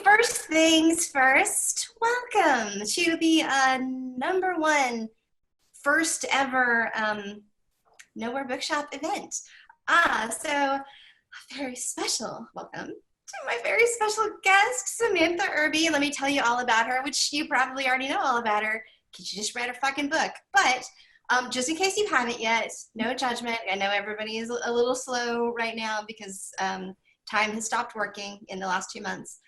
first things first, welcome to the number one first ever Nowhere Bookshop event. So a very special welcome to my very special guest, Samantha Irby. Let me tell you all about her, which you probably already know all about her because you just read her fucking book. But just in case you haven't yet, no judgment. I know everybody is a little slow right now because time has stopped working in the last 2 months.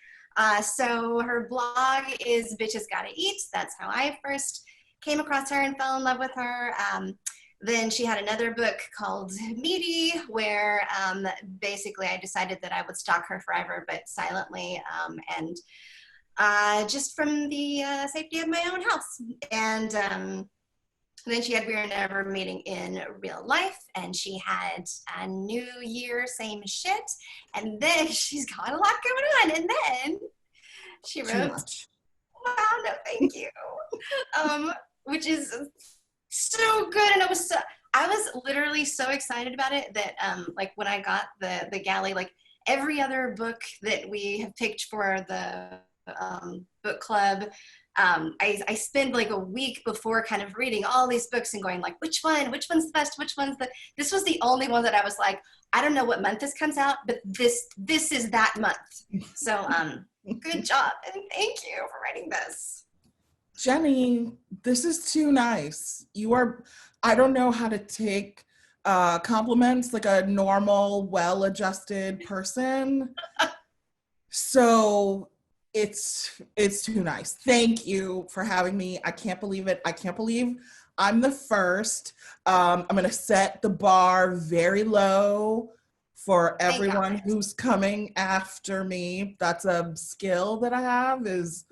So her blog is Bitches Gotta Eat. That's how I first came across her and fell in love with her. Then she had another book called Meaty, where basically I decided that I would stalk her forever, but silently, and just from the safety of my own house. And then she had We're Never Meeting in Real Life, and she had a New Year, same shit. And then she's got a lot going on. And then she wrote, wow, no, thank you. Which is so good. And I was literally so excited about it that like when I got the galley, like every other book that we have picked for the book club, I spend like a week before kind of reading all these books and going like, which one's the best, this was the only one that I was like, I don't know what month this comes out, but this is that month. So good job, and thank you for writing this. Jenny, this is too nice. I don't know how to take compliments like a normal, well-adjusted person. So it's too nice. Thank you for having me. I can't believe it. I can't believe I'm the first. I'm going to set the bar very low for everyone who's coming after me. That's a skill that I have, is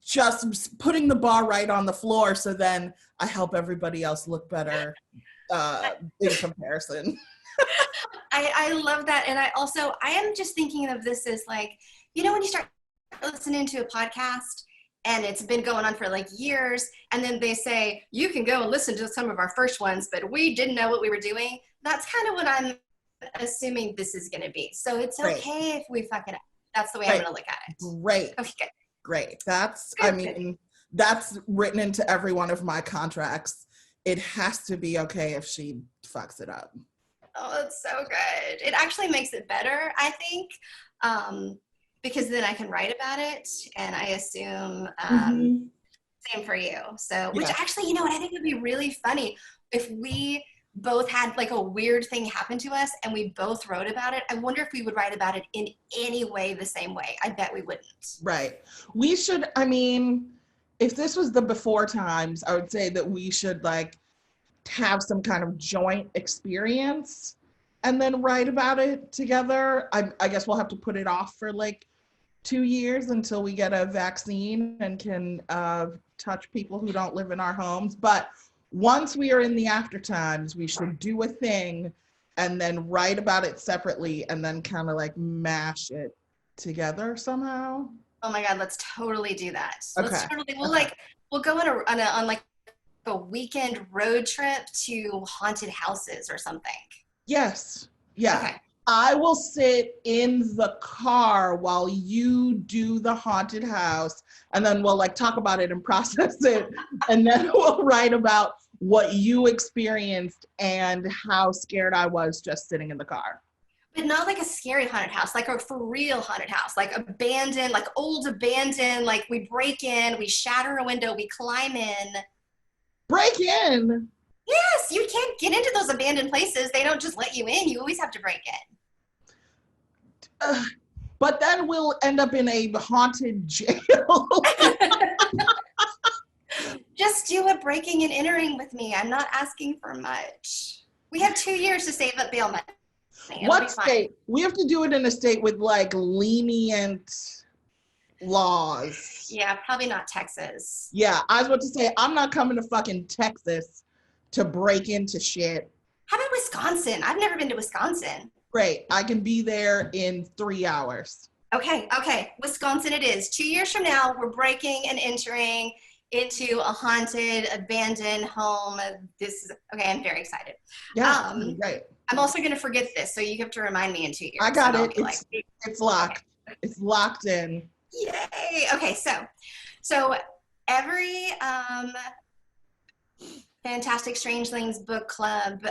just putting the bar right on the floor, so then I help everybody else look better in comparison. I love that. And I am just thinking of this as like, you know, when you start listening to a podcast and it's been going on for like years, and then they say, you can go and listen to some of our first ones, but we didn't know what we were doing. That's kind of what I'm assuming this is going to be. So it's okay if we fuck it up. That's the way I'm going to look at it. Great. Okay, good. Great. That's written into every one of my contracts. It has to be okay if she fucks it up. Oh, that's so good. It actually makes it better, I think, because then I can write about it, and I assume same for you. So, which actually, you know what, I think would be really funny if we both had like a weird thing happen to us and we both wrote about it. I wonder if we would write about it in any way the same way. I bet we wouldn't. Right. We should, I mean, if this was the before times, I would say that we should like have some kind of joint experience and then write about it together. I guess we'll have to put it off for like 2 years until we get a vaccine and can touch people who don't live in our homes. But once we are in the after times, we should do a thing and then write about it separately and then kind of like mash it together somehow. Oh my God, let's totally do that. Okay. We'll go on like a weekend road trip to haunted houses or something. Yes. Yeah. Okay. I will sit in the car while you do the haunted house, and then we'll like talk about it and process it, and then we'll write about what you experienced and how scared I was just sitting in the car. But not like a scary haunted house, like a for real haunted house, like abandoned, like old abandoned, like we break in, we shatter a window, we climb in. Break in? Yes, you can't get into those abandoned places. They don't just let you in. You always have to break in. But then we'll end up in a haunted jail. Just do a breaking and entering with me. I'm not asking for much. We have 2 years to save up bail money. What state? We have to do it in a state with like lenient laws. Yeah, probably not Texas. Yeah, I was about to say, I'm not coming to fucking Texas to break into shit. How about Wisconsin? I've never been to Wisconsin. Great. I can be there in 3 hours. Okay. Wisconsin it is. 2 years from now, we're breaking and entering into a haunted, abandoned home. I'm very excited. Yeah, right. I'm also going to forget this, so you have to remind me in 2 years. I got it. It's locked. It's locked in. Yay. Okay, so every Fantastic Strangelings book club,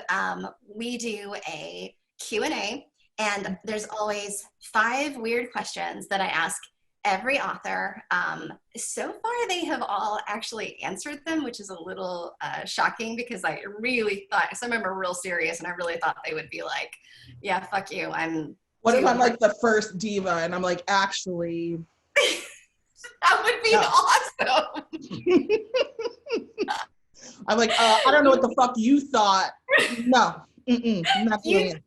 we do a Q&A, and there's always 5 weird questions that I ask every author. So far, they have all actually answered them, which is a little shocking because I really thought, some of them are real serious, and I really thought they would be like, yeah, fuck you. What if I'm like the first diva and I'm like, actually... That would be awesome. I'm like, I don't know what the fuck you thought. No, not doing it.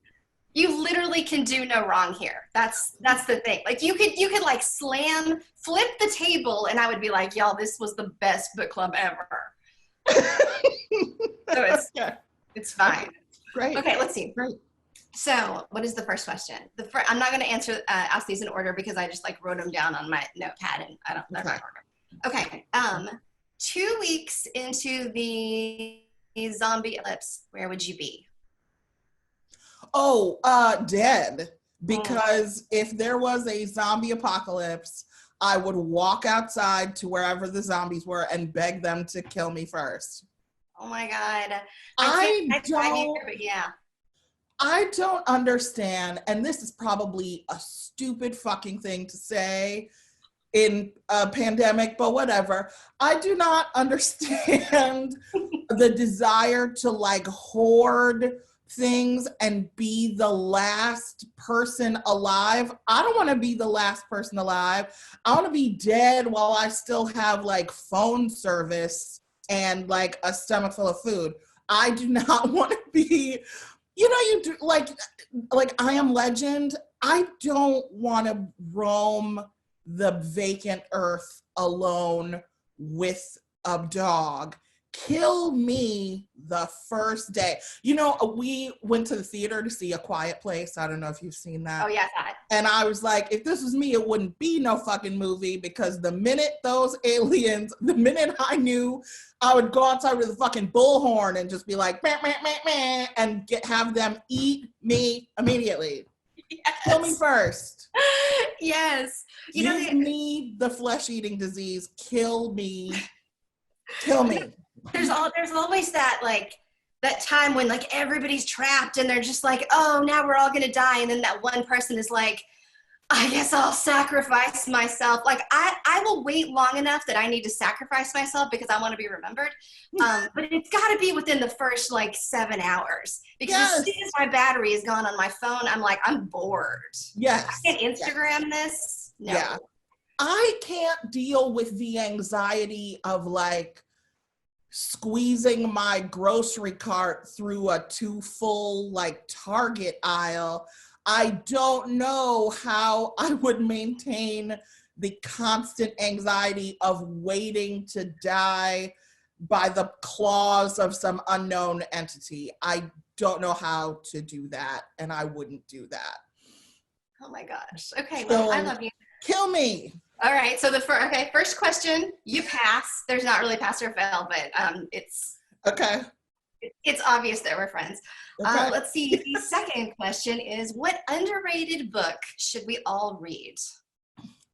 You literally can do no wrong here. That's the thing. Like you could like flip the table, and I would be like, y'all, this was the best book club ever. So it's fine. Great. Okay, let's see. Great. So, what is the first question? I'm not going to ask these in order because I just like wrote them down on my notepad, and I don't know order. Okay. 2 weeks into the zombie eclipse, where would you be? Oh, dead. Because if there was a zombie apocalypse, I would walk outside to wherever the zombies were and beg them to kill me first. Oh my God. I don't understand, and this is probably a stupid fucking thing to say in a pandemic, but whatever. I do not understand the desire to like hoard things and be the last person alive. I don't want to be the last person alive. I want to be dead while I still have like phone service and like a stomach full of food. I do not want to be, you do like I Am Legend. I don't want to roam the vacant earth alone with a dog. Kill me the first day. We went to the theater to see A Quiet Place. I don't know if you've seen that. Oh, yeah. And I was like, if this was me, it wouldn't be no fucking movie, because the minute I knew, I would go outside with a fucking bullhorn and just be like, meh, meh, meh, meh, and have them eat me immediately. Yes. Kill me first. Yes. Give me the flesh-eating disease. Kill me. Kill me. There's always that like that time when like everybody's trapped and they're just like, oh, now we're all gonna die, and then that one person is like, I guess I'll sacrifice myself. Like I will wait long enough that I need to sacrifice myself because I want to be remembered. But it's got to be within the first like 7 hours, because as soon as my battery is gone on my phone, I'm like, I'm bored. Yes. I can't Instagram this. No. Yeah. I can't deal with the anxiety of like squeezing my grocery cart through a too full like Target aisle. I don't know how I would maintain the constant anxiety of waiting to die by the claws of some unknown entity. I don't know how to do that, and I wouldn't do that. Oh my gosh. Okay, well, I love you. Kill me. All right, so first question, you pass. There's not really pass or fail, but it's okay. It's obvious that we're friends. Okay. Let's see. The second question is, what underrated book should we all read?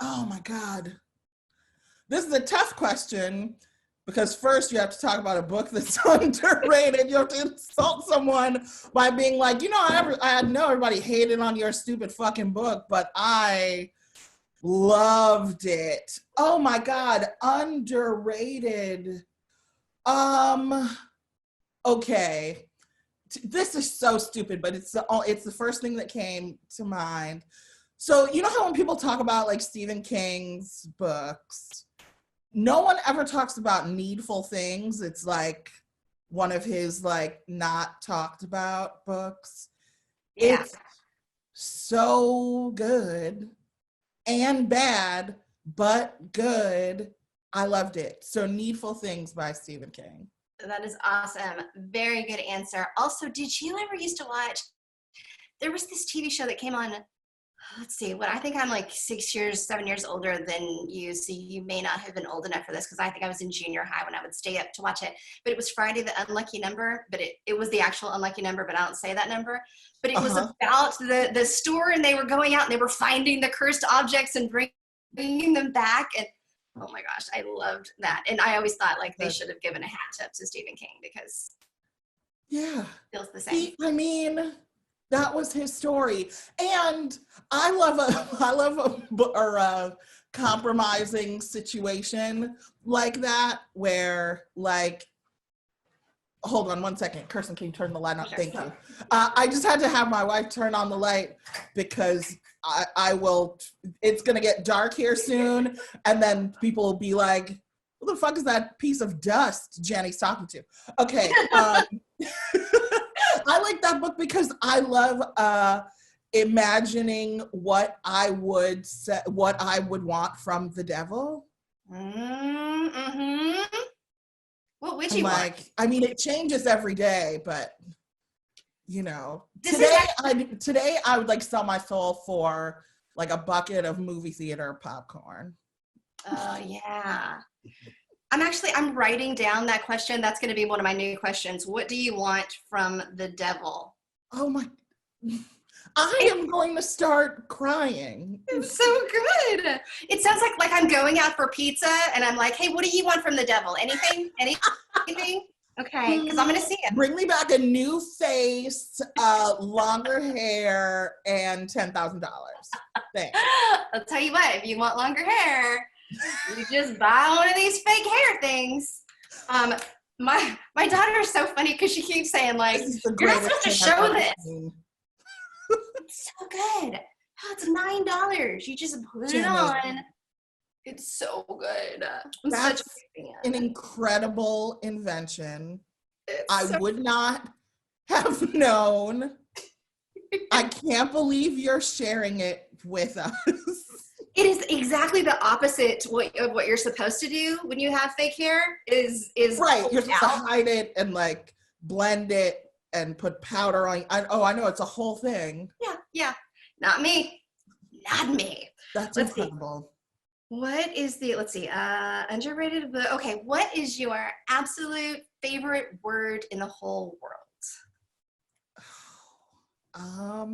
Oh my God. This is a tough question, because first you have to talk about a book that's underrated. You have to insult someone by being like, I know everybody hated on your stupid fucking book, but I loved it. Oh my God, underrated. Okay. This is so stupid, but it's the first thing that came to mind. So you know how when people talk about like Stephen King's books, no one ever talks about Needful Things. It's like one of his like not talked about books. Yeah. It's so good and bad, but good. I loved it. So Needful Things by Stephen King. That is awesome. Very good answer. Also, did you ever used to watch, there was this TV show that came on, let's see, what I think I'm like 7 years older than you, so you may not have been old enough for this because I think I was in junior high when I would stay up to watch it. But it was Friday the Unlucky Number, but it was the actual unlucky number, but I don't say that number. But it was about the store, and they were going out and they were finding the cursed objects and bringing them back. And oh my gosh, I loved that. And I always thought like they should have given a hat tip to Stephen King because it feels the same. I mean, that was his story. And I love a compromising situation like that where like, hold on one second. Kirsten, can you turn the light on? Thank you. I just had to have my wife turn on the light because I will, it's going to get dark here soon. And then people will be like, who the fuck is that piece of dust Jenny's talking to? Okay. I like that book because I love imagining what I would want from the devil. Mm-hmm. What would you want? I mean, it changes every day, but you know, today I would like sell my soul for like a bucket of movie theater popcorn. Oh yeah. I'm writing down that question. That's going to be one of my new questions. What do you want from the devil? Oh my, I am going to start crying. It's so good. It sounds like I'm going out for pizza and I'm like, hey, what do you want from the devil? Anything? Anything? Okay, because I'm going to see him. Bring me back a new face, longer hair, and $10,000. Thanks. I'll tell you what, if you want longer hair, you just buy one of these fake hair things. My daughter is so funny because she keeps saying like, you're not supposed to show this. It's so good. Oh, it's $9. You just put it on. It's so good. That's an incredible invention. I would not have known. I can't believe you're sharing it with us. It is exactly the opposite of what you're supposed to do when you have fake hair. Is right. You're supposed to hide it and like blend it and put powder on. I know it's a whole thing. Yeah. Not me. That's incredible. What is underrated book? Okay, what is your absolute favorite word in the whole world? Oh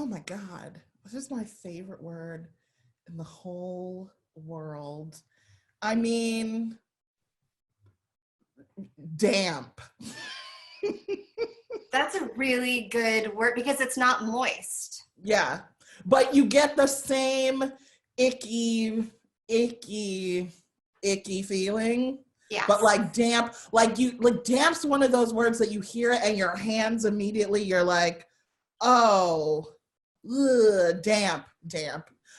my God. What is my favorite word in the whole world? I mean, damp. That's a really good word because it's not moist. Yeah, but you get the same icky feeling. Yeah. But like damp, damp's one of those words that you hear it and your hands immediately, you're like, oh, ugh, damp.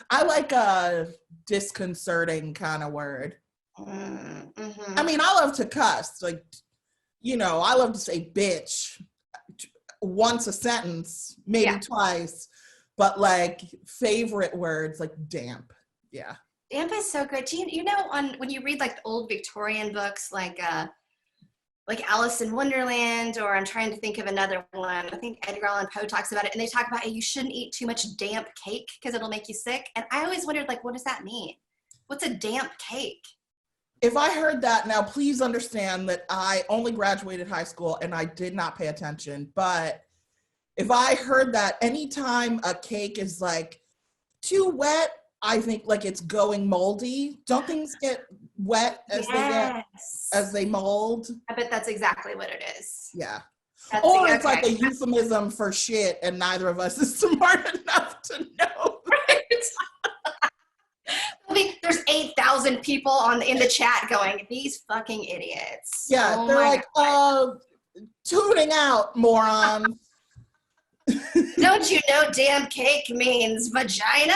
I like a disconcerting kind of word. Mm-hmm. I mean, I love to cuss. Like, you know, I love to say bitch once a sentence, maybe twice. But like favorite words, like damp. Yeah. Damp is so good. You know, when you read like the old Victorian books, like Alice in Wonderland, or I'm trying to think of another one. I think Edgar Allan Poe talks about it, and they talk about you shouldn't eat too much damp cake because it'll make you sick. And I always wondered, like, what does that mean? What's a damp cake? If I heard that, now please understand that I only graduated high school and I did not pay attention. But if I heard that anytime a cake is like too wet, I think like it's going moldy. Don't things get wet as they mold? I bet that's exactly what it is. Yeah. It's like a euphemism for shit, and neither of us is smart enough to know. Right. There's 8,000 people in the chat going, these fucking idiots. Yeah, they're like, tuning out, morons. Don't you know damn cake means vagina?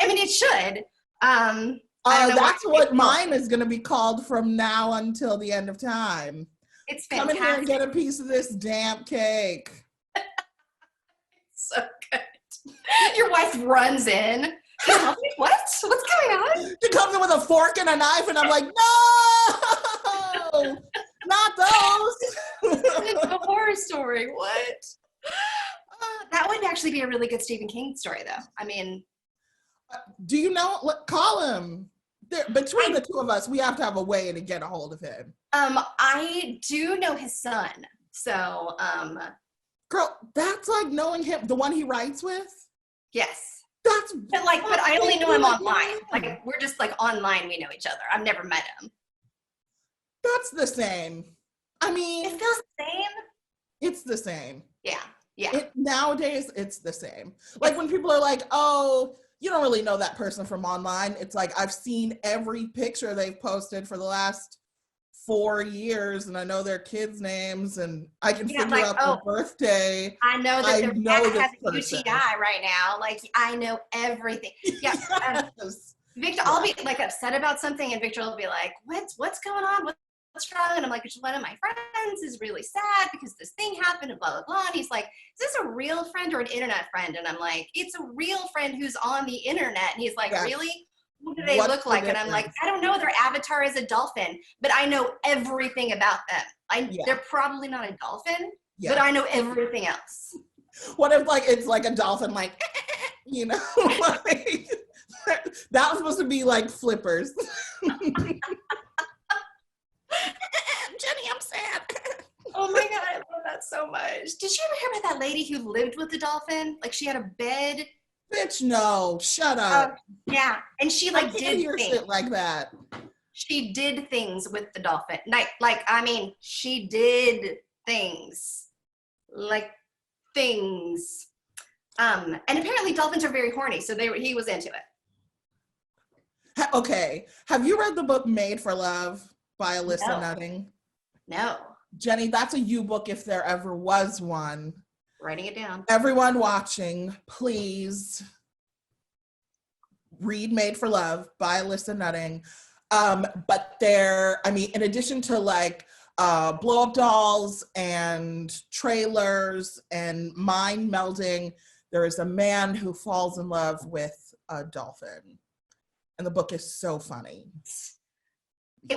I mean, it should. That's what mine is going to be called from now until the end of time. It's fantastic. Come in here and get a piece of this damp cake. So good. Your wife runs in. What? What's going on? She comes in with a fork and a knife, and I'm like, no, not those. It's a horror story. What? That would actually actually be a really good Stephen King story, though. I mean, do you know? Call him. Between the two of us, we have to have a way to get a hold of him. I do know his son, so girl, that's like knowing him, the one he writes with. Yes, but I only know him online. Like we're just like online. We know each other. I've never met him. That's the same. I mean, it feels the same. It's the same. Yeah. Nowadays, it's the same. Like when people are like, "Oh, you don't really know that person from online." It's like I've seen every picture they've posted for the last 4 years, and I know their kids' names, and I can figure out their birthday. I know that their dad has a UTI right now. Like I know everything. Yeah. Yes. Victor, I'll be like upset about something, and Victor will be like, "What's going on? What's wrong?" And I'm like, "One of my friends is really sad because this thing happened," and blah blah blah. And he's like, "Is this a real friend or an internet friend?" And I'm like, "It's a real friend who's on the internet." And he's like, "Really? What do they look like?" And I'm like, "I don't know. Their avatar is a dolphin, but I know everything about them. They're probably not a dolphin, but I know everything else." What if like it's like a dolphin, like you know, like that was supposed to be like flippers. Jenny, I'm sad. Oh my God, I love that so much. Did you ever hear about that lady who lived with the dolphin? Like she had a bed. Bitch, no, shut up. Yeah, and she like did hear things. Shit like that. She did things with the dolphin. She did things. Like things. And apparently dolphins are very horny, so he was into it. Okay, have you read the book Made for Love by Alyssa Nutting? No. Jenny, that's a you book if there ever was one. Writing it down. Everyone watching, please read Made for Love by Alyssa Nutting. But in addition to like blow up dolls and trailers and mind melding, there is a man who falls in love with a dolphin. And the book is so funny.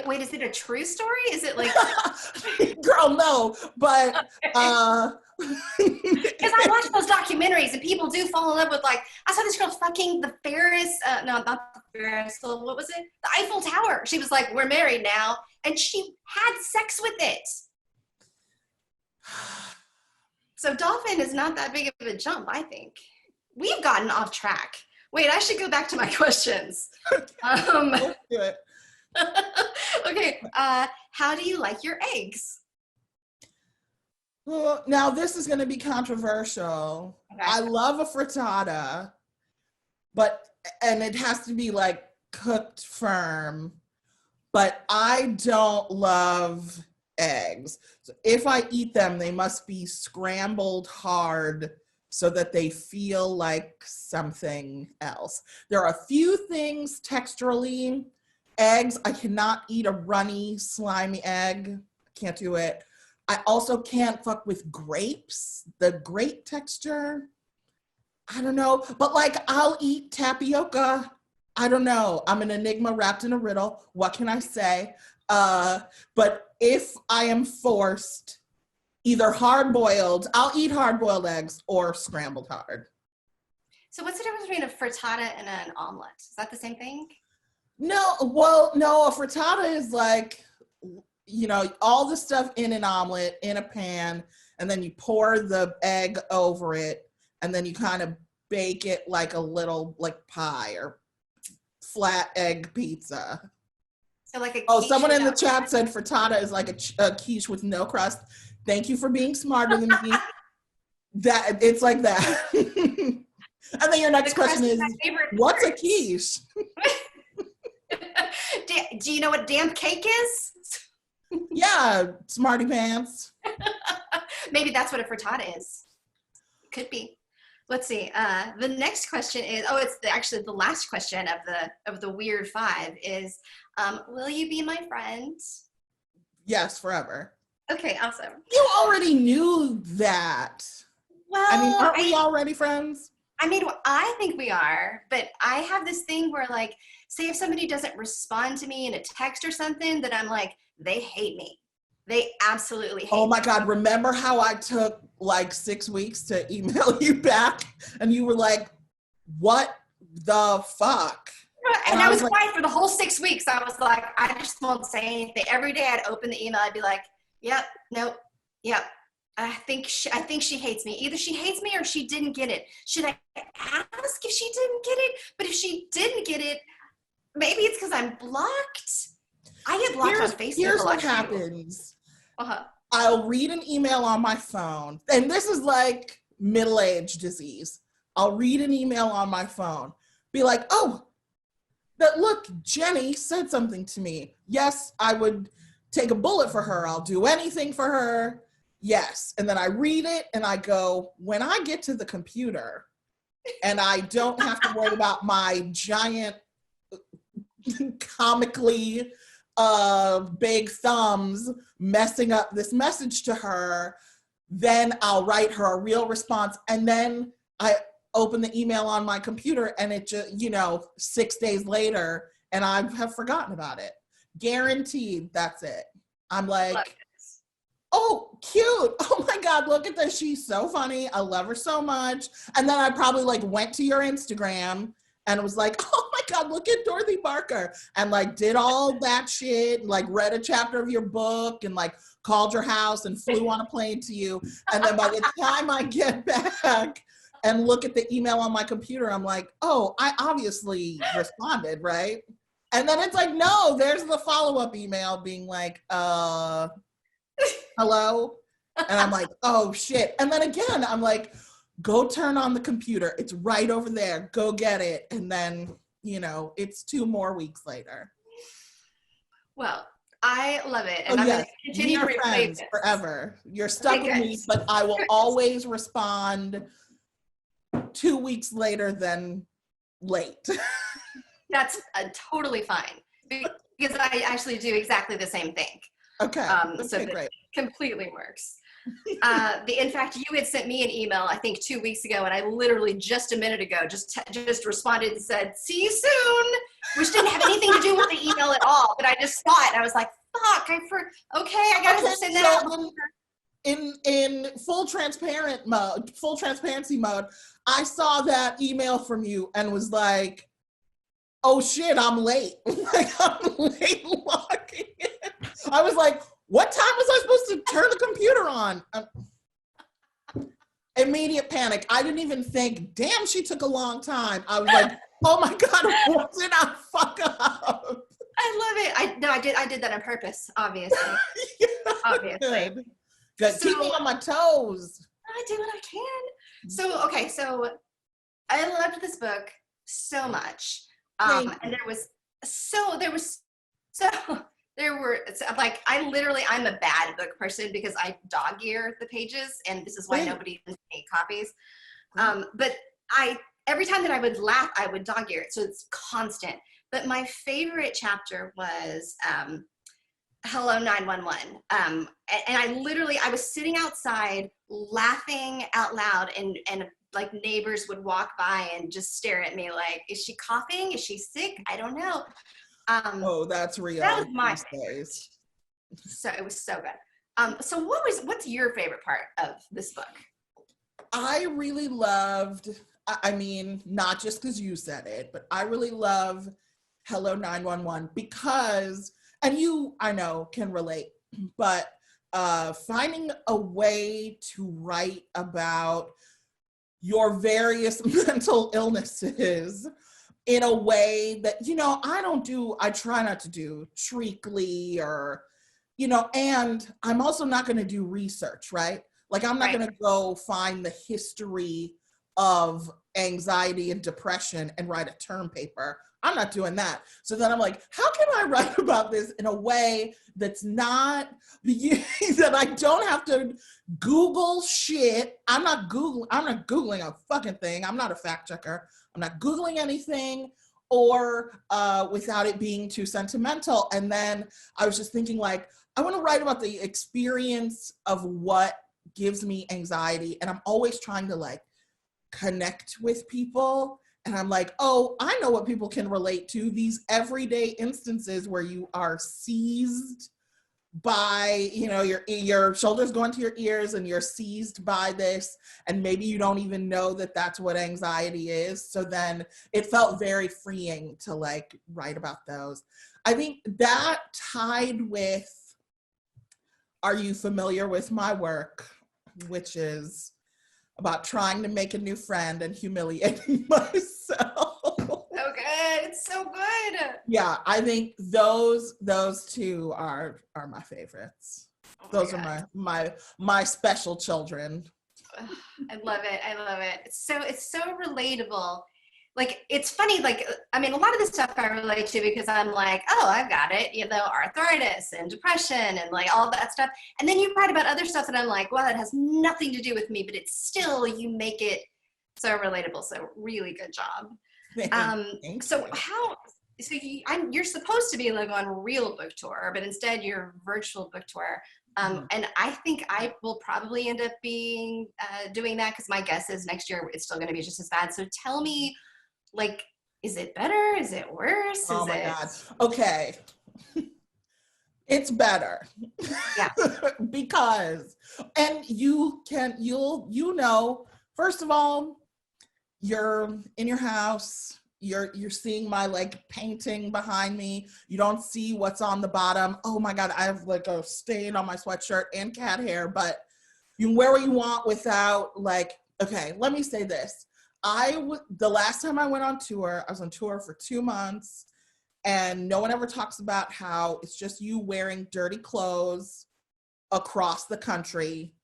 Wait, is it a true story? Is it like girl, no, but because I watch those documentaries and people do fall in love with, like, I saw this girl fucking the Ferris, no, not the Ferris, so what was it? The Eiffel Tower. She was like, "We're married now," and she had sex with it. So dolphin is not that big of a jump, I think. We've gotten off track. Wait, I should go back to my questions. Let's do it. Okay, how do you like your eggs? Well, now this is going to be controversial. Okay. I love a frittata, and it has to be like cooked firm, but I don't love eggs. So if I eat them, they must be scrambled hard so that they feel like something else. There are a few things texturally. Eggs, I cannot eat a runny, slimy egg. I can't do it. I also can't fuck with grapes, the grape texture. I don't know, but like I'll eat tapioca. I don't know. I'm an enigma wrapped in a riddle. What can I say? But if I am forced, either hard-boiled, I'll eat hard-boiled eggs or scrambled hard. So what's the difference between a frittata and an omelet? Is that the same thing? No, a frittata is like, you know, all the stuff in an omelet in a pan, and then you pour the egg over it, and then you kind of bake it like a little like pie or flat egg pizza. So like a quiche. Someone in the chat said frittata is like a quiche with no crust. Thank you for being smarter than me. That it's like that. And then your next question is, what's a quiche? Do you know what damp cake is? Yeah, smarty pants. Maybe that's what a frittata is. Could be. Let's see. The next question is, it's actually the last question of the weird 5 is, will you be my friend? Yes, forever. Okay, awesome. You already knew that. Well, I mean, aren't we already friends? I mean, I think we are, but I have this thing where, like, say if somebody doesn't respond to me in a text or something, that I'm like, they hate me. They absolutely hate Oh my me. God, remember how I took like 6 weeks to email you back and you were like, what the fuck? And And I I was was like, quiet for the whole 6 weeks. I was like, I just won't say anything. Every day I'd open the email, I'd be like, yep, nope, yep. I think she hates me. Either she hates me or she didn't get it. Should I ask if she didn't get it? But if she didn't get it, maybe it's because I'm blocked. I get blocked on Facebook here's a what lot too. happens. Uh-huh. I'll read an email on my phone, and this is like middle-age disease. I'll read an email on my phone, be like, oh, that look, Jenny said something to me. Yes, I would take a bullet for her. I'll do anything for her. Yes. And then I read it and I go, when I get to the computer and I don't have to worry about my giant comically big thumbs messing up this message to her, then I'll write her a real response. And then I open the email on my computer and it just, 6 days later and I have forgotten about it. Guaranteed, that's it. I'm like, oh, cute. Oh my God, look at this. She's so funny. I love her so much. And then I probably like went to your Instagram and was like, oh my God, look at Dorothy Barker. And like did all that shit, and, like read a chapter of your book and like called your house and flew on a plane to you. And then by the time I get back and look at the email on my computer, I'm like, oh, I obviously responded, right? And then it's like, no, there's the follow-up email being like, hello? And I'm like, oh shit. And then again, I'm like, go turn on the computer. It's right over there. Go get it. And then, it's 2 more weeks later. Well, I love it. And Oh, I'm going yes. to continue to We are replay friends this. forever. You're stuck Okay, with me, but I will always respond 2 weeks later than late. That's totally fine because I actually do exactly the same thing. Okay. So that Great. completely works. In fact, you had sent me an email, I think 2 weeks ago, and I literally just a minute ago just responded and said, see you soon, which didn't have anything to do with the email at all, but I just saw it and I was like, fuck, I gotta send that out. In full transparency mode, I saw that email from you and was like, oh shit, I'm late. Like, I'm late logging in. I was like, what time was I supposed to turn the computer on? Immediate panic. I didn't even think, damn, she took a long time. I was like, oh my God, what did I fuck up? I love it. I did that on purpose, obviously. Yeah, obviously. Good. Keep me on my toes. I do what I can. So I loved this book so much. And I'm a bad book person because I dog ear the pages, and this is why nobody sends me copies. But every time that I would laugh, I would dog ear it, so it's constant. But my favorite chapter was Hello 911. And I was sitting outside laughing out loud, and like neighbors would walk by and just stare at me like, is she coughing? Is she sick? I don't know. Oh, that's real. That was my favorite. So it was so good. So what's your favorite part of this book? I really loved, I mean, not just because you said it, but I really love Hello 911 because, and you, I know, can relate, but finding a way to write about your various mental illnesses in a way that, I try not to do treacly or, and I'm also not going to do research, right? Like, I'm not going to go find the history of anxiety and depression and write a term paper. I'm not doing that. So then I'm like, how can I write about this in a way that's not, that I don't have to Google shit. I'm not Googling a fucking thing. I'm not a fact checker. I'm not Googling anything or without it being too sentimental. And then I was just thinking like, I want to write about the experience of what gives me anxiety. And I'm always trying to like connect with people. And I'm like, oh, I know what people can relate to, these everyday instances where you are seized by, you know, your shoulders go into your ears and you're seized by this, and maybe you don't even know that that's what anxiety is. So then it felt very freeing to like write about those. I think that tied with, are you familiar with my work, which is about trying to make a new friend and humiliating myself. So good. It's so good. Yeah, I think those two are my favorites. Oh Those my are God. my special children. Ugh, I love it. I love it. It's so relatable. Like it's funny, like I mean a lot of this stuff I relate to because I'm like, oh, I've got it, you know, arthritis and depression and like all that stuff. And then you write about other stuff that I'm like, well, it has nothing to do with me, but it's still, you make it so relatable. So really good job. Thank So you. you're supposed to be like on real book tour, but instead you're virtual book tour. And I think I will probably end up being doing that because my guess is next year it's still going to be just as bad. So tell me, like, is it better? Is it worse? Oh Is my it? God. Okay. It's better. Yeah. Because, and you know, first of all, you're in your house, you're seeing my like painting behind me. You don't see what's on the bottom. Oh my God, I have like a stain on my sweatshirt and cat hair, but you can wear what you want without like, okay, let me say this. The last time I went on tour, I was on tour for 2 months, and no one ever talks about how it's just you wearing dirty clothes across the country,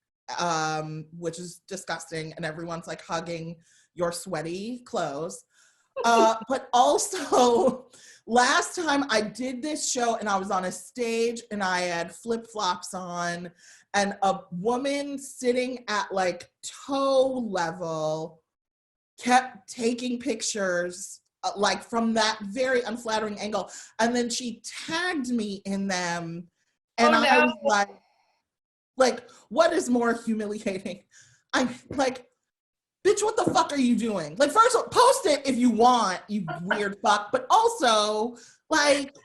which is disgusting, and everyone's like hugging your sweaty clothes. But also, last time I did this show and I was on a stage and I had flip-flops on, and a woman sitting at like toe level kept taking pictures like from that very unflattering angle. And then she tagged me in them. And Oh I no. was like, what is more humiliating? I'm like, bitch, what the fuck are you doing? Like, first of all, post it if you want, you weird fuck. But also, like,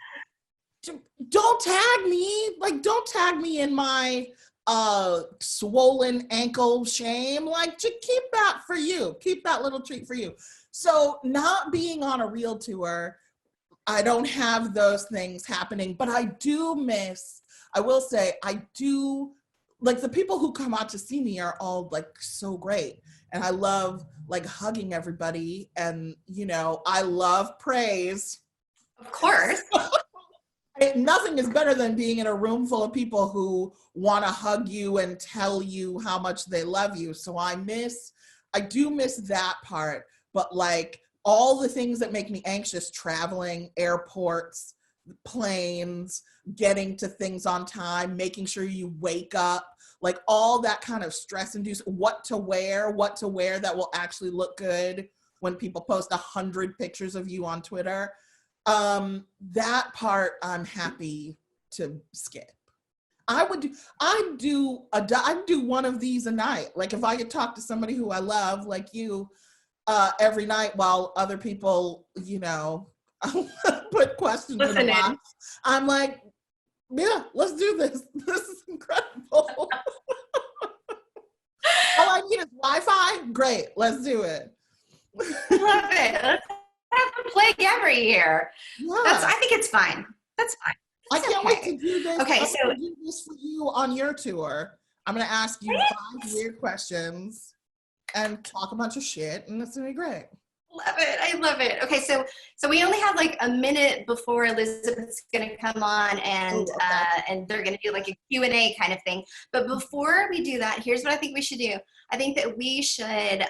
don't tag me. Like, don't tag me in my swollen ankle shame. Like, just keep that for you. Keep that little treat for you. So not being on a real tour, I don't have those things happening, but I will say, I do, like the people who come out to see me are all like so great. And I love like hugging everybody. And, you know, I love praise. Of course. Nothing is better than being in a room full of people who want to hug you and tell you how much they love you. So I do miss that part, but like all the things that make me anxious, traveling, airports, planes, getting to things on time, making sure you wake up, like all that kind of stress induced, what to wear that will actually look good when people post 100 pictures of you on Twitter. That part I'm happy to skip. I'd do one of these a night. Like if I could talk to somebody who I love, like you, every night while other people, you know, put questions in a box. I'm like, yeah, let's do this. This is incredible. All I need is Wi-Fi. Great, let's do it. I love it. Let's have a play every year. Yeah. I think it's fine. That's fine. I can't wait to do this. Okay, I'm gonna do this for you on your tour. I'm gonna ask you 5 weird questions and talk a bunch of shit, and it's gonna be great. Love it. I love it. Okay, so we only have like a minute before Elizabeth's gonna come on, and and they're gonna do like a Q&A kind of thing. But before we do that, here's what I think we should do. I think that we should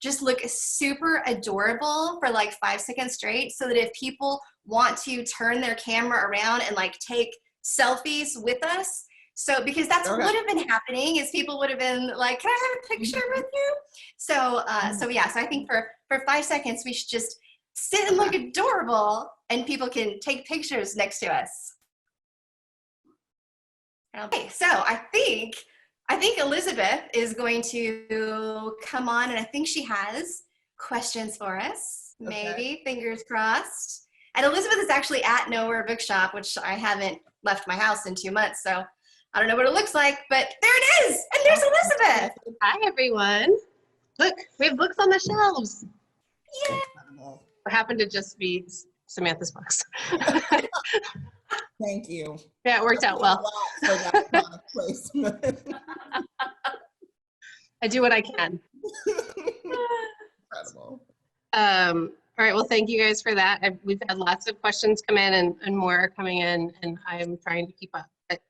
just look super adorable for like 5 seconds straight, so that if people want to turn their camera around and like take selfies with us. So, because that's what would have been happening is people would have been like, can I have a picture with you? So, so yeah, so I think for 5 seconds, we should just sit and look adorable and people can take pictures next to us. Okay, so I think Elizabeth is going to come on, and I think she has questions for us, maybe, fingers crossed. And Elizabeth is actually at Nowhere Bookshop, which I haven't left my house in 2 months, so I don't know what it looks like, but there it is, and there's Elizabeth. Hi, everyone. Look, we have books on the shelves. Yay! What happened to just be Samantha's books? Thank you. Yeah, it worked out well. For that product placement. I do what I can. Incredible. All right, well, thank you guys for that. We've had lots of questions come in and more are coming in, and I'm trying to keep up. But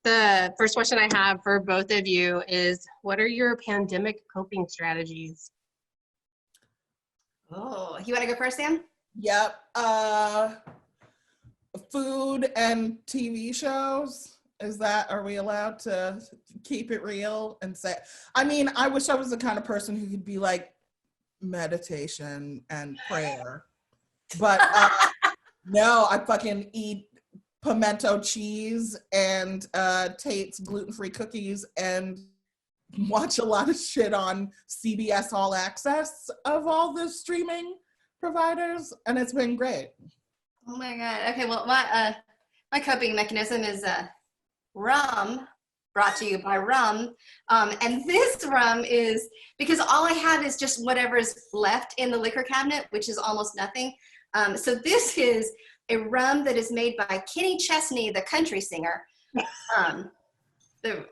the first question I have for both of you is, what are your pandemic coping strategies? Oh, you want to go first, Sam? Yep. Food and TV shows. Are we allowed to keep it real and say, I mean, I wish I was the kind of person who could be like meditation and prayer, but no, I fucking eat pimento cheese and Tate's gluten-free cookies and watch a lot of shit on CBS All Access of all the streaming providers, and it's been great. Oh my God. Okay, well, my coping mechanism is rum, brought to you by rum. And this rum is, because all I have is just whatever's left in the liquor cabinet, which is almost nothing. So this is a rum that is made by Kenny Chesney, the country singer. The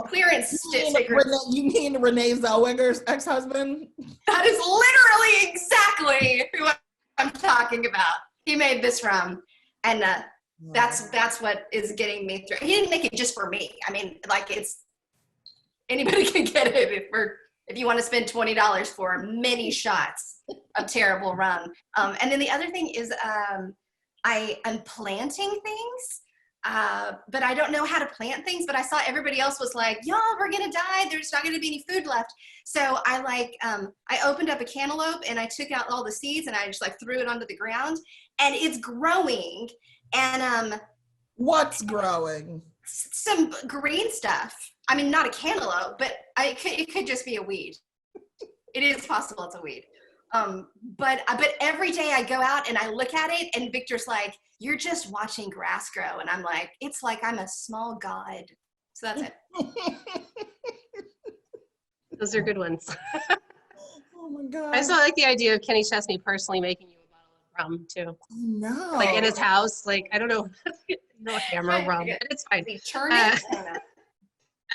clearance sticker. You mean Renee Zellweger's ex-husband? That is literally exactly who I'm talking about. He made this rum, and that's what is getting me through. He didn't make it just for me. I mean, like, it's anybody can get it if you want to spend $20 for many shots of terrible rum. And then the other thing is I am planting things. But I don't know how to plant things, but I saw everybody else was like, y'all, we're gonna die, there's not gonna be any food left. So I opened up a cantaloupe and I took out all the seeds and I just like threw it onto the ground, and it's growing. And what's growing? Some green stuff. I mean, not a cantaloupe, but it could just be a weed. It is possible it's a weed. But every day I go out and I look at it, and Victor's like, you're just watching grass grow. And I'm like, it's like I'm a small god. So that's it. Those are good ones. Oh my God. I also like the idea of Kenny Chesney personally making you a bottle of rum too. No. Like in his house, like, I don't know, no hammer rum, but it's fine. Turn it.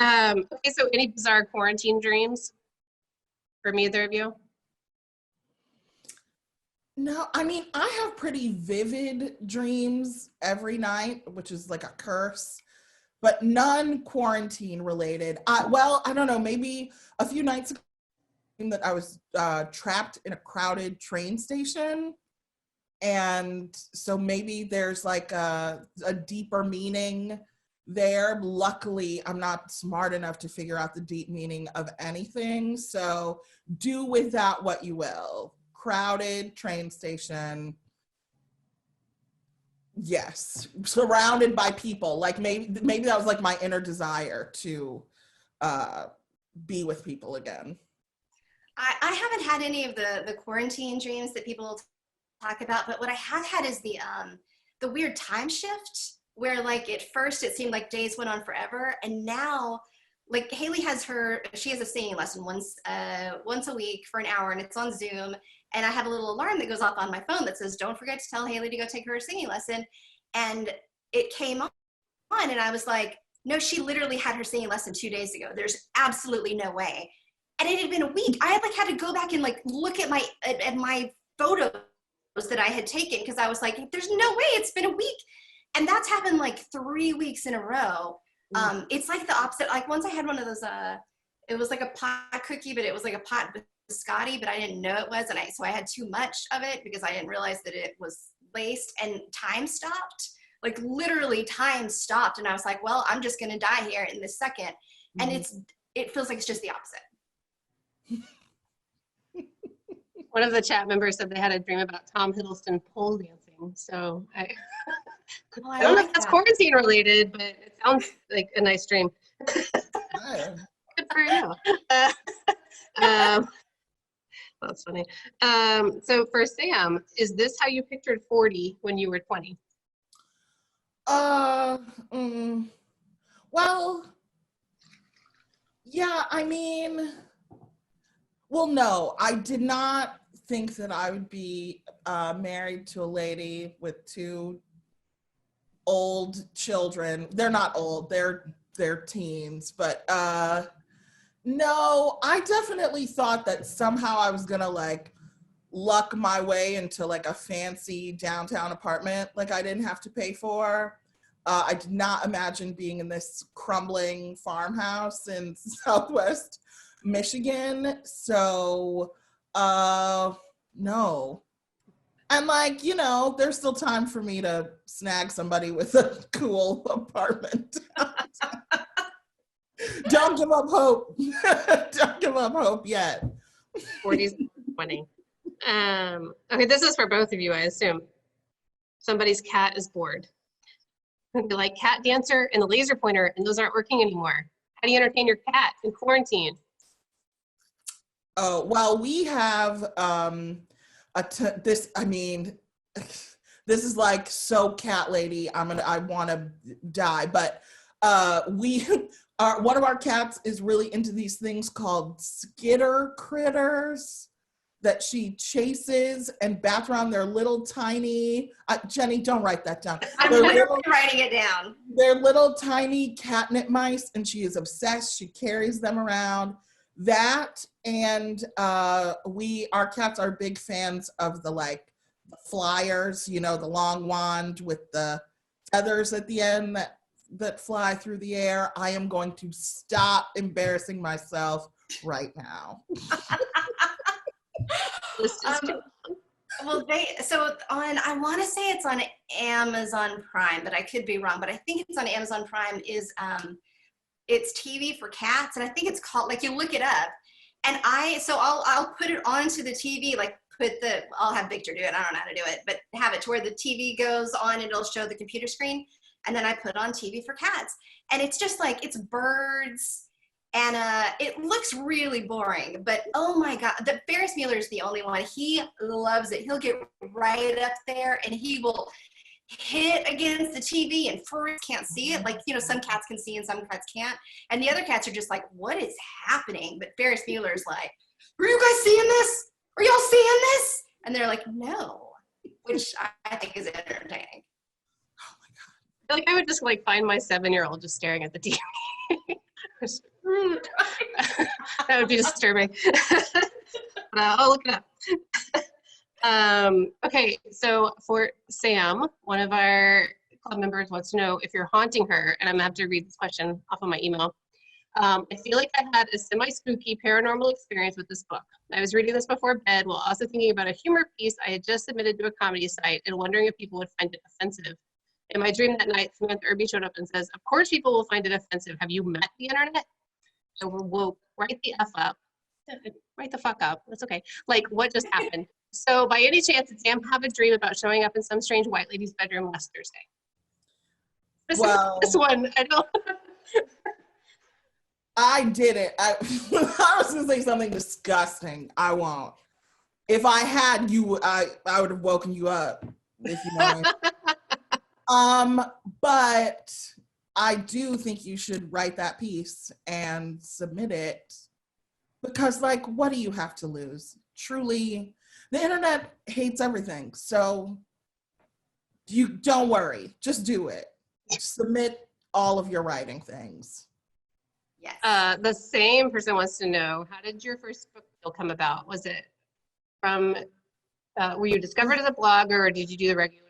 Okay, so any bizarre quarantine dreams from either of you? No, I mean, I have pretty vivid dreams every night, which is like a curse, but none quarantine related. Well, I don't know, maybe a few nights ago that I was trapped in a crowded train station. And so maybe there's like a deeper meaning there. Luckily, I'm not smart enough to figure out the deep meaning of anything. So do with that what you will. Crowded train station. Yes, surrounded by people. Like maybe that was like my inner desire to be with people again. I haven't had any of the quarantine dreams that people talk about, but what I have had is the weird time shift where, like, at first it seemed like days went on forever, and now, like, Haley she has a singing lesson once a week for an hour, and it's on Zoom. And I have a little alarm that goes off on my phone that says, don't forget to tell Haley to go take her singing lesson. And it came on, and I was like, no, she literally had her singing lesson 2 days ago. There's absolutely no way. And it had been a week. I had to go back and like look at my photos that I had taken, because I was like, there's no way, it's been a week. And that's happened like 3 weeks in a row. It's like the opposite. Like once I had one of those, it was like a pot cookie, but it was like a pot biscotti, but I didn't know it was, and so I had too much of it because I didn't realize that it was laced, and time stopped. Like literally time stopped, and I was like, well, I'm just gonna die here in this second. And it feels like it's just the opposite. One of the chat members said they had a dream about Tom Hiddleston pole dancing. So I don't know if that's quarantine related, but it sounds like a nice dream. Good for you. That's funny. So for Sam, is this how you pictured 40 when you were 20? Well, yeah, I mean, well, no, I did not think that I would be married to a lady with 2 old children. They're not old, they're teens, but no, I definitely thought that somehow I was gonna like luck my way into like a fancy downtown apartment like I didn't have to pay for. I did not imagine being in this crumbling farmhouse in Southwest Michigan. So, no. And like, you know, there's still time for me to snag somebody with a cool apartment. Don't give up hope. Don't give up hope yet. 40s, 20. Okay, this is for both of you, I assume. Somebody's cat is bored. Be like cat dancer and the laser pointer, and those aren't working anymore. How do you entertain your cat in quarantine? Oh, well, we have this, I mean, this is like so cat lady, I want to die, but we are, one of our cats is really into these things called skitter critters that she chases and bats around. Their little tiny, Jenny, don't write that down. I'm literally writing it down. They're little tiny catnip mice, and she is obsessed. She carries them around. That, and our cats are big fans of the like flyers, you know, the long wand with the feathers at the end that fly through the air. I am going to stop embarrassing myself right now. Well, I want to say it's on Amazon Prime, but I could be wrong, but I think it's on Amazon Prime, is it's TV for cats, and I think it's called, like, you look it up, and I'll put it onto the TV, like I'll have Victor do it, I don't know how to do it, but have it to where the TV goes on, it'll show the computer screen, and then I put on TV for cats, and it's just like, it's birds, and it looks really boring, but oh my God, the Ferris Bueller is the only one. He loves it. He'll get right up there and he will hit against the TV, and furries can't see it. Like, you know, some cats can see and some cats can't. And the other cats are just like, what is happening? But Ferris Bueller's like, are you guys seeing this? Are y'all seeing this? And they're like, no, which I think is entertaining. Oh my God. Like, I would just like find my 7-year-old just staring at the TV. That would be disturbing. But I'll look it up. Okay, so for Sam, one of our club members wants to know if you're haunting her, and I'm gonna have to read this question off of my email. I feel like I had a semi-spooky paranormal experience with this book. I was reading this before bed while also thinking about a humor piece I had just submitted to a comedy site and wondering if people would find it offensive. In my dream that night, Samantha Irby showed up and says, of course people will find it offensive. Have you met the internet? So we'll write the F up. Write the fuck up. That's okay. Like, what just happened? So by any chance, did Sam have a dream about showing up in some strange white lady's bedroom last Thursday? This one, I don't. I didn't. I was going to say something disgusting. I won't. If I had you, I would have woken you up. If you wanted. But I do think you should write that piece and submit it, because, like, what do you have to lose? Truly, the internet hates everything. So you don't worry, just do it. Submit all of your writing things. Yes. The same person wants to know, how did your first book deal come about? Was it from, were you discovered as a blogger, or did you do the regular?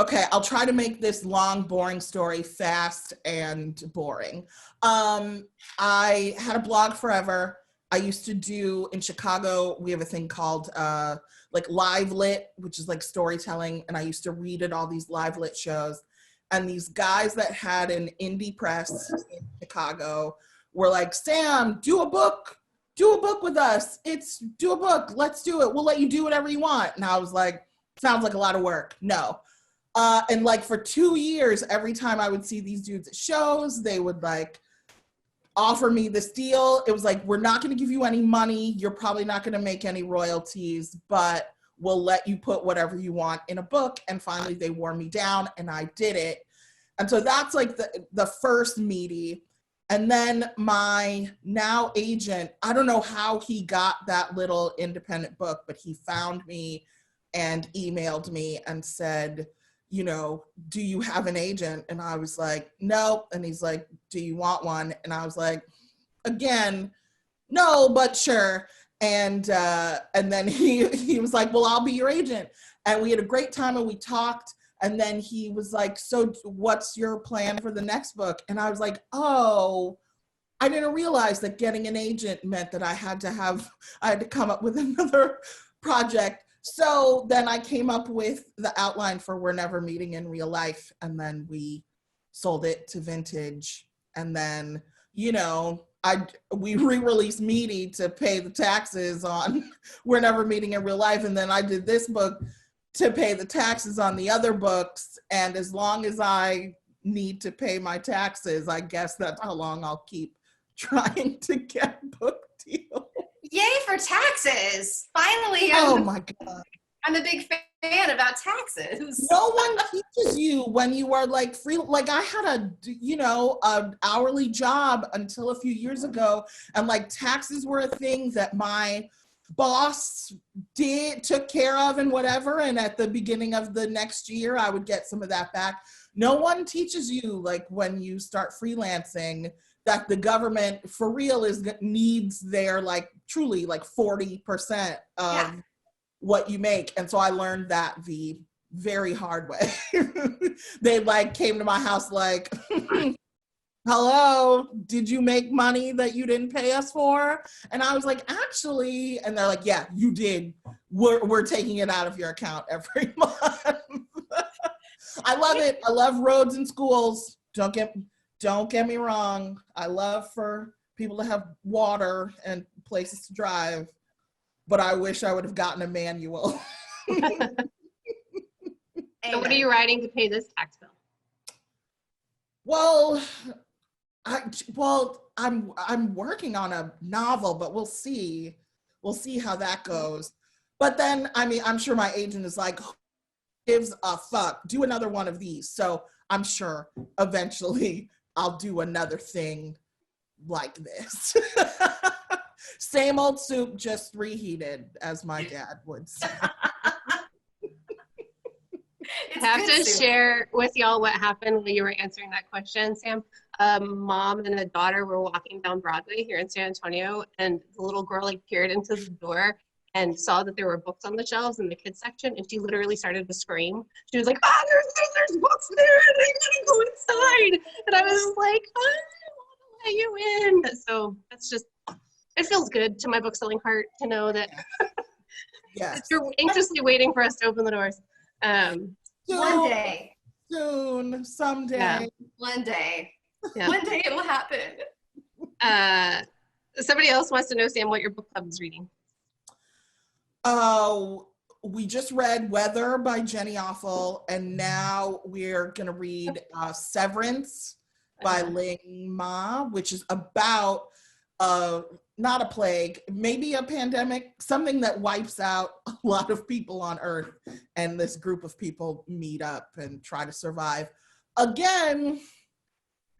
Okay, I'll try to make this long, boring story fast and boring. I had a blog forever. I used to do, in Chicago, we have a thing called like live lit, which is like storytelling. And I used to read at all these live lit shows. And these guys that had an indie press in Chicago were like, Sam, do a book with us. Do a book, let's do it. We'll let you do whatever you want. And I was like, sounds like a lot of work. No. And like for 2 years, every time I would see these dudes at shows, they would like offer me this deal. It was like, we're not going to give you any money. You're probably not going to make any royalties, but we'll let you put whatever you want in a book. And finally they wore me down and I did it. And so that's like the first meaty. And then my now agent, I don't know how he got that little independent book, but he found me and emailed me and said, you know, do you have an agent? And I was like, no. And he's like, do you want one? And I was like, again, no, but sure. And then he was like, well, I'll be your agent. And we had a great time and we talked. And then he was like, so what's your plan for the next book? And I was like, oh, I didn't realize that getting an agent meant that I had to come up with another project. So then I came up with the outline for We're Never Meeting in Real Life. And then we sold it to Vintage. And then, you know, we re-released Meaty to pay the taxes on We're Never Meeting in Real Life. And then I did this book to pay the taxes on the other books. And as long as I need to pay my taxes, I guess that's how long I'll keep trying to get book deals. Yay for taxes. Finally. Oh my God. I'm a big fan about taxes. No one teaches you when you are like free. Like I had an hourly job until a few years ago. And like taxes were a thing that my boss took care of and whatever. And at the beginning of the next year, I would get some of that back. No one teaches you, like when you start freelancing, that the government for real needs their like truly like 40% of what you make. And so I learned that the very hard way. They like came to my house like, hello, did you make money that you didn't pay us for? And I was like, actually, and they're like, yeah, you did. We're taking it out of your account every month. I love it. I love roads and schools. Don't get me wrong. I love for people to have water and places to drive, but I wish I would have gotten a manual. So what are you writing to pay this tax bill? Well, I'm working on a novel, but we'll see. We'll see how that goes. But then, I mean, I'm sure my agent is like, who gives a fuck? Do another one of these. So I'm sure eventually I'll do another thing like this. Same old soup, just reheated, as my dad would say. I have to share with y'all what happened when you were answering that question, Sam. Mom and a daughter were walking down Broadway here in San Antonio, and the little girl like peered into the door and saw that there were books on the shelves in the kids section, and she literally started to scream. She was like, "Ah, there's books there, and I'm gonna go inside." And I was like, "I don't want to let you in." So that's just, it feels good to my book selling heart to know that Yes. you're anxiously waiting for us to open the doors. One day. Soon, someday. Yeah. One day. Yeah. One day it'll happen. Somebody else wants to know, Sam, what your book club is reading. We just read Weather by Jenny Lawson, and now we're gonna read Severance by Ling Ma, which is about not a plague, maybe a pandemic, something that wipes out a lot of people on Earth, and this group of people meet up and try to survive. Again,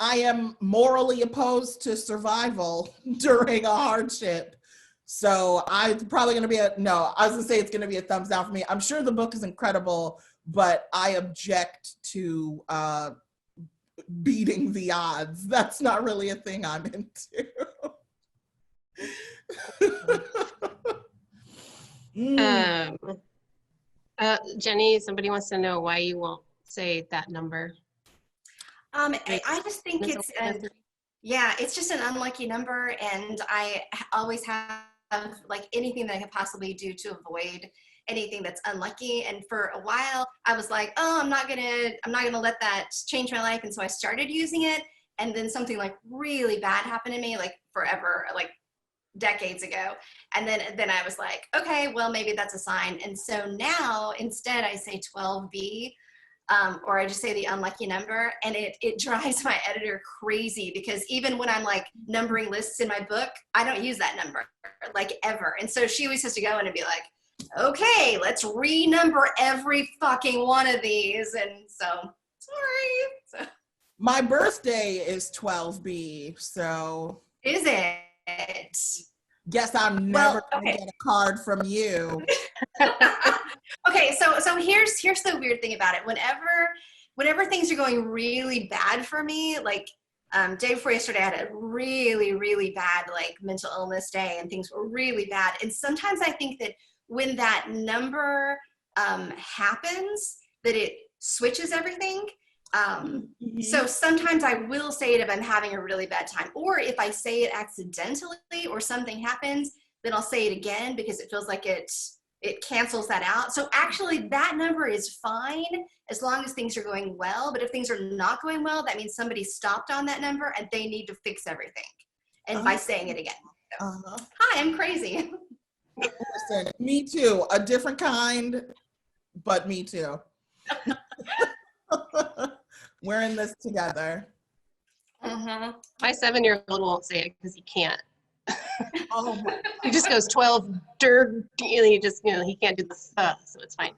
I am morally opposed to survival during a hardship. So I'm probably going to be I was going to say it's going to be a thumbs down for me. I'm sure the book is incredible, but I object to beating the odds. That's not really a thing I'm into. Jenny, somebody wants to know why you won't say that number. I just think it's just an unlucky number, and I always have like anything that I can possibly do to avoid anything that's unlucky. And for a while I was like, oh, I'm not gonna let that change my life. And so I started using it, and then something like really bad happened to me, like forever, like decades ago. And then I was like, okay, well, maybe that's a sign. And so now instead I say 12B. or I just say the unlucky number, and it drives my editor crazy, because even when I'm like numbering lists in my book, I don't use that number like ever. And so she always has to go in and be like, okay, let's renumber every fucking one of these. And so, sorry. So. My birthday is 12B, so. Is it? Guess I'm never gonna get a card from you. Okay, so here's the weird thing about it. Whenever things are going really bad for me, like day before yesterday, I had a really, really bad like mental illness day, and things were really bad. And sometimes I think that when that number happens, that it switches everything. So sometimes I will say it if I'm having a really bad time, or if I say it accidentally or something happens, then I'll say it again, because it feels like it cancels that out. So actually that number is fine as long as things are going well. But if things are not going well, that means somebody stopped on that number and they need to fix everything. And by saying it again. So, hi, I'm crazy. Listen, me too. A different kind, but me too. We're in this together. My 7-year-old won't say it because he can't. Oh, he just goes 12 and he just, he can't do the stuff, so it's fine.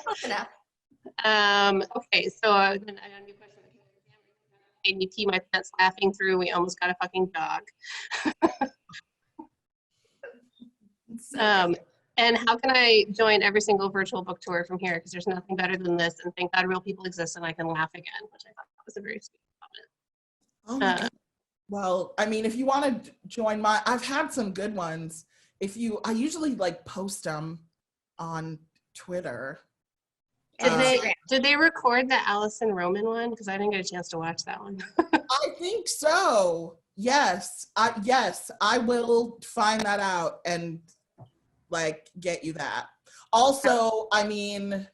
Close enough. Okay, so I got a new question. Made me pee my pants laughing through. We almost got a fucking dog. And how can I join every single virtual book tour from here? Because there's nothing better than this, and thank God real people exist and I can laugh again, which I thought was a very sweet comment. oh my God. Well, I mean, if you want to join I've had some good ones. I usually like post them on Twitter. Did they record the Allison Roman one? Because I didn't get a chance to watch that one. I think so. Yes. I will find that out and like get you that. Also, I mean,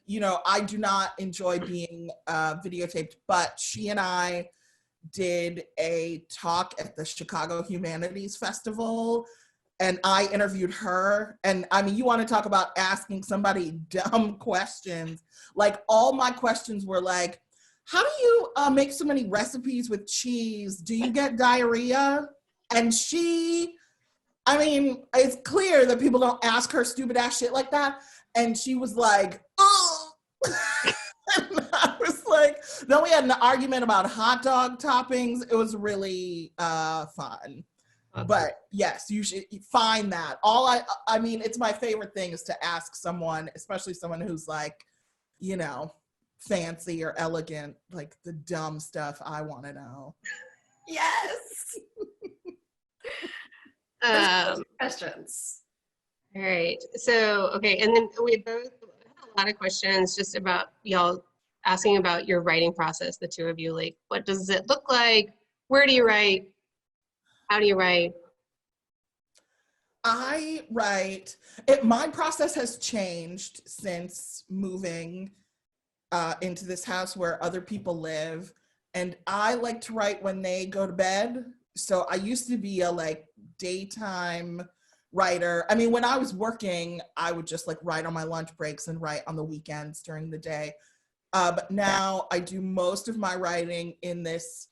I do not enjoy being videotaped, but she and I did a talk at the Chicago Humanities Festival, and I interviewed her. And I mean, you want to talk about asking somebody dumb questions. Like, all my questions were like, how do you make so many recipes with cheese? Do you get diarrhea? And I mean, it's clear that people don't ask her stupid ass shit like that. And she was like, oh. And I was like, then we had an argument about hot dog toppings. It was really fun. But yes, you should find that. I mean, it's my favorite thing is to ask someone, especially someone who's like, fancy or elegant, like the dumb stuff I want to know. Yes. Questions. All right. So, okay. And then we both had a lot of questions just about y'all asking about your writing process, the two of you. Like, what does it look like? Where do you write? How do you write? I write, my process has changed since moving into this house where other people live. And I like to write when they go to bed. So I used to be a like daytime writer. I mean, when I was working, I would just like write on my lunch breaks and write on the weekends during the day. But now I do most of my writing in this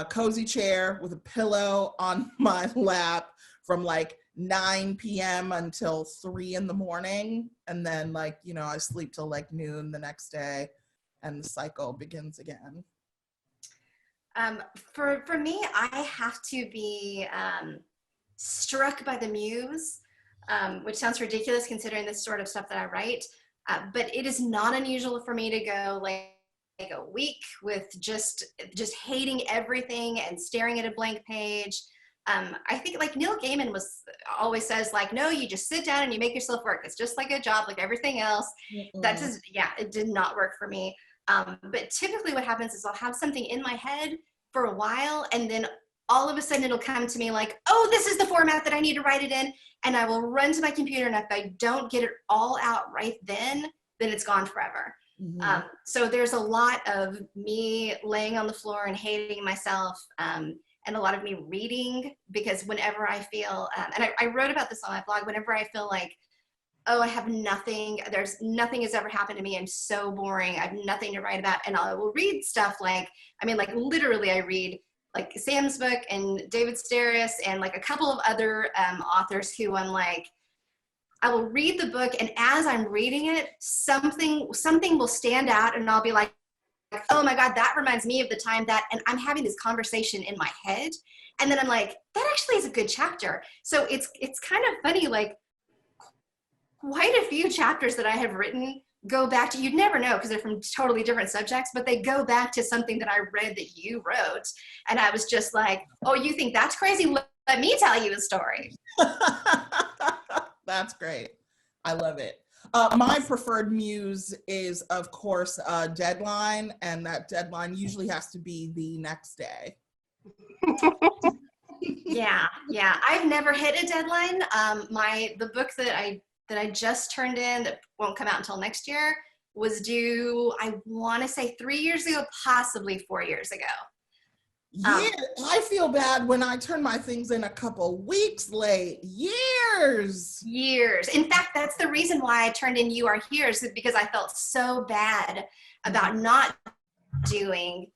cozy chair with a pillow on my lap from like 9 p.m. until 3 in the morning. And then like, I sleep till like noon the next day and the cycle begins again. For me, I have to be struck by the muse, which sounds ridiculous considering this sort of stuff that I write. But it is not unusual for me to go like a week with just hating everything and staring at a blank page. I think like Neil Gaiman always says like, no, you just sit down and you make yourself work. It's just like a job, like everything else. It did not work for me. But typically what happens is I'll have something in my head for a while, and then all of a sudden it'll come to me like, oh, this is the format that I need to write it in. And I will run to my computer, and if I don't get it all out right then it's gone forever. Mm-hmm. So there's a lot of me laying on the floor and hating myself, and a lot of me reading, because whenever I feel, and I wrote about this on my blog, whenever I feel like oh, I have nothing, there's nothing has ever happened to me. I'm so boring. I have nothing to write about. And I will read stuff like, I mean, like literally I read like Sam's book and David Starris and like a couple of other authors who I'm like, I will read the book, and as I'm reading it, something will stand out, and I'll be like, oh my God, that reminds me of the time that, and I'm having this conversation in my head, and then I'm like, that actually is a good chapter. So it's kind of funny, like quite a few chapters that I have written go back to, you'd never know because they're from totally different subjects, but they go back to something that I read that you wrote, and I was just like, oh, you think that's crazy? Let me tell you a story. That's great. I love it. My preferred muse is, of course, a deadline, and that deadline usually has to be the next day. Yeah. I've never hit a deadline. The book that I just turned in that won't come out until next year was due, I want to say 3 years ago, possibly 4 years ago. Yeah, I feel bad when I turn my things in a couple weeks late. Years. In fact, that's the reason why I turned in You Are Here, is because I felt so bad about not doing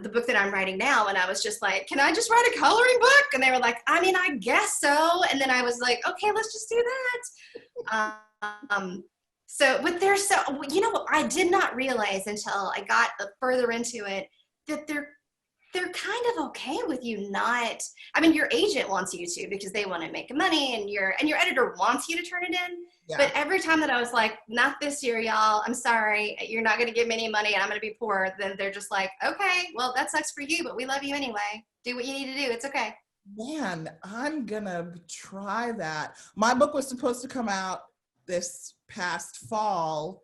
the book that I'm writing now. And I was just like, can I just write a coloring book? And they were like, I mean, I guess so. And then I was like, okay, let's just do that. But there's I did not realize until I got further into it that they're kind of okay with you not, I mean, your agent wants you to because they want to make money, and your editor wants you to turn it in. Yeah. But every time that I was like, not this year, y'all, I'm sorry, you're not going to give me any money and I'm going to be poor, then they're just like, okay, well, that sucks for you, but we love you anyway. Do what you need to do. It's okay. Man, I'm going to try that. My book was supposed to come out this past fall,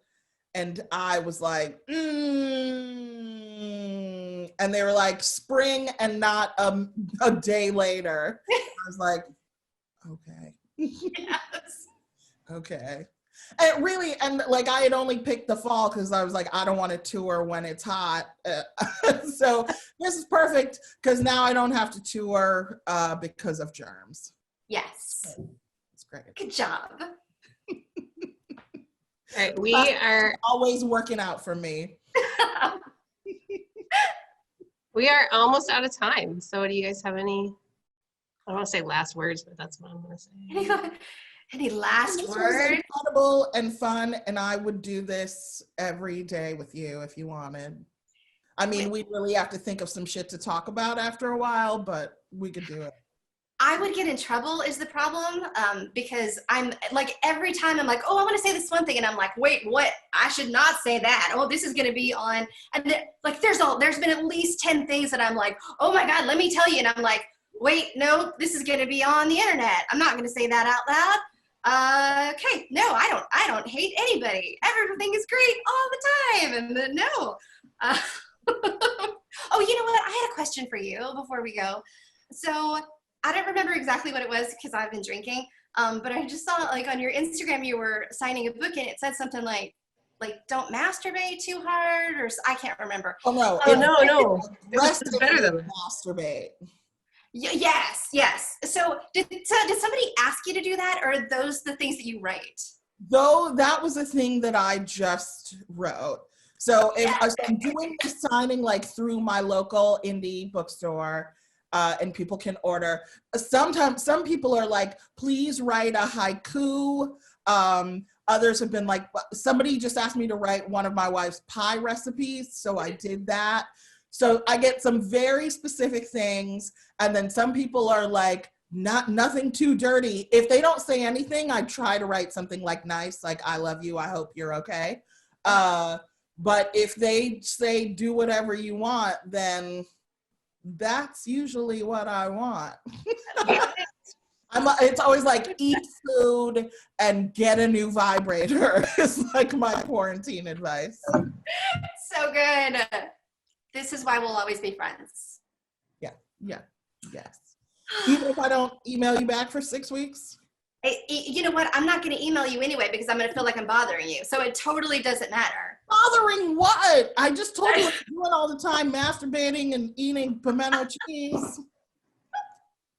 and I was like, and they were like, spring, and not a day later. I was like, okay. Yes. Okay. And really, and like I had only picked the fall because I was like, I don't want to tour when it's hot. So this is perfect because now I don't have to tour because of germs. Yes. It's great. Good job. All right, we are always working out for me. We are almost out of time. So do you guys have any, I don't want to say last words, but that's what I'm going to say. Any last this words? Was incredible and fun, and I would do this every day with you if you wanted. I mean, we really have to think of some shit to talk about after a while, but we could do it. I would get in trouble is the problem, because I'm like, every time I'm like, oh, I want to say this one thing, and I'm like, wait, what? I should not say that. Oh, this is going to be on, and then, like, there's been at least 10 things that I'm like, oh my God, let me tell you, and I'm like, wait, no, this is going to be on the internet. I'm not going to say that out loud. Okay, no, I don't hate anybody. Everything is great all the time, and then no. Oh, you know what? I had a question for you before we go. So I don't remember exactly what it was because I've been drinking, but I just saw like on your Instagram you were signing a book and it said something like don't masturbate too hard, or I can't remember. Oh no! No. Rest is better than masturbate. Yes. So did somebody ask you to do that, or are those the things that you write? Though that was a thing that I just wrote. So if I'm doing the signing like through my local indie bookstore. And people can order. Sometimes some people are like, please write a haiku. Others have been like, somebody just asked me to write one of my wife's pie recipes, so I did that. So I get some very specific things, and then some people are like, nothing too dirty. If they don't say anything, I try to write something like nice, like I love you, I hope you're okay. But if they say do whatever you want, then that's usually what I want. It's always like eat food and get a new vibrator is like my quarantine advice. So good. This is why we'll always be friends. Yeah, yes. Even if I don't email you back for 6 weeks? You know what? I'm not going to email you anyway because I'm going to feel like I'm bothering you. So it totally doesn't matter. Bothering what? I just told you what I'm doing all the time, masturbating and eating pimento cheese.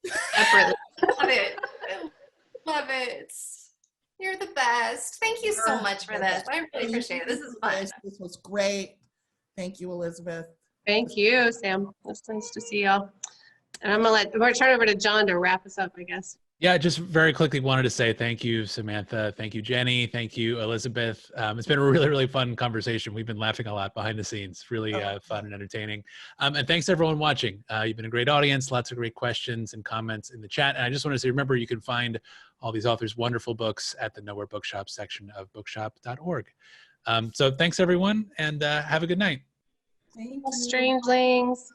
Love it. Love it. You're the best. Thank you so much for this. I really appreciate it. This is fun. This was great. Thank you, Elizabeth. Thank you, Sam. It's nice to see y'all. And we're going to turn it over to John to wrap us up, I guess. Yeah, just very quickly wanted to say thank you, Samantha. Thank you, Jenny. Thank you, Elizabeth. It's been a really, really fun conversation. We've been laughing a lot behind the scenes. Really fun and entertaining. And thanks to everyone watching. You've been a great audience. Lots of great questions and comments in the chat. And I just want to say, remember, you can find all these authors' wonderful books at the Nowhere Bookshop section of bookshop.org. So thanks, everyone, and have a good night. Thank you. Strangelings.